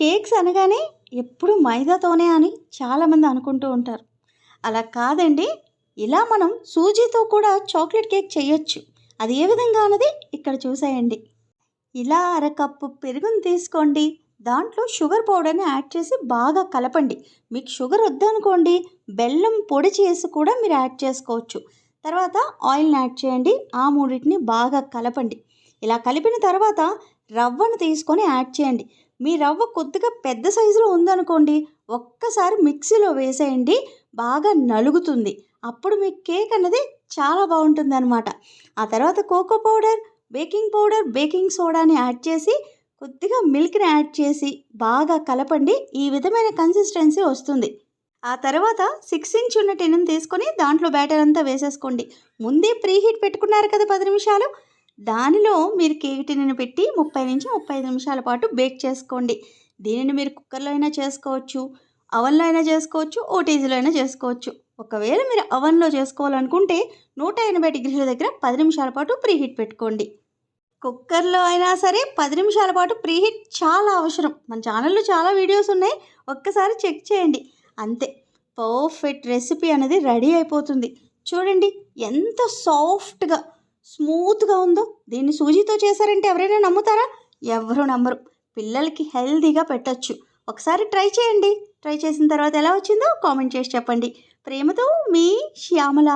Cakes అనగానే ఎప్పుడు మైదాతోనే అని చాలామంది అనుకుంటూ ఉంటారు. అలా కాదండి. ఇలా మనం సూజీతో కూడా చాక్లెట్ కేక్ చేయొచ్చు. అది ఏ విధంగా అన్నది ఇక్కడ చూసేయండి. ఇలా అరకప్పు పెరుగుని తీసుకోండి. దాంట్లో షుగర్ పౌడర్ని యాడ్ చేసి బాగా కలపండి. మీకు షుగర్ వద్దనుకోండి, బెల్లం పొడి చేసి కూడా మీరు యాడ్ చేసుకోవచ్చు. తర్వాత ఆయిల్ని యాడ్ చేయండి. ఆ మూడింటిని బాగా కలపండి. ఇలా కలిపిన తర్వాత రవ్వను తీసుకొని యాడ్ చేయండి. మీ రవ్వ కొద్దిగా పెద్ద సైజులో ఉందనుకోండి, ఒక్కసారి మిక్సీలో వేసేయండి. బాగా నలుగుతుంది. అప్పుడు మీ కేక్ అన్నది చాలా బాగుంటుందన్నమాట. ఆ తర్వాత cocoa powder, baking powder, baking సోడాని యాడ్ చేసి కొద్దిగా మిల్క్ని యాడ్ చేసి బాగా కలపండి. ఈ విధమైన కన్సిస్టెన్సీ వస్తుంది. ఆ తర్వాత 6 ఇంచ్ ఉన్న టిన్నుని తీసుకొని దాంట్లో బ్యాటర్ అంతా వేసేసుకోండి. ముందే ప్రీ హీట్ పెట్టుకున్నారు కదా 10 నిమిషాలు, దానిలో మీరు కేక్ టిన్నుని పెట్టి 30 నుంచి 35 నిమిషాల పాటు బేక్ చేసుకోండి. దీనిని మీరు కుక్కర్లో అయినా చేసుకోవచ్చు, అవన్లో అయినా చేసుకోవచ్చు, ఓటీజీలో అయినా చేసుకోవచ్చు. ఒకవేళ మీరు అవన్లో చేసుకోవాలనుకుంటే 180 డిగ్రీల దగ్గర 10 నిమిషాల పాటు ప్రీ హీట్ పెట్టుకోండి. కుక్కర్లో అయినా సరే 10 నిమిషాల పాటు ప్రీహీట్ చాలా అవసరం. మన ఛానల్లో చాలా వీడియోస్ ఉన్నాయి, ఒక్కసారి చెక్ చేయండి. అంతే, పర్ఫెక్ట్ రెసిపీ అనేది రెడీ అయిపోతుంది. చూడండి ఎంత సాఫ్ట్గా స్మూత్గా ఉందో. దీన్ని సూజీతో చేశారంటే ఎవరైనా నమ్ముతారా? ఎవరు నమ్మరు. పిల్లలకి హెల్తీగా పెట్టచ్చు. ఒకసారి ట్రై చేయండి. ట్రై చేసిన తర్వాత ఎలా వచ్చిందో కామెంట్ చేసి చెప్పండి. ప్రేమతో మీ శ్యామల.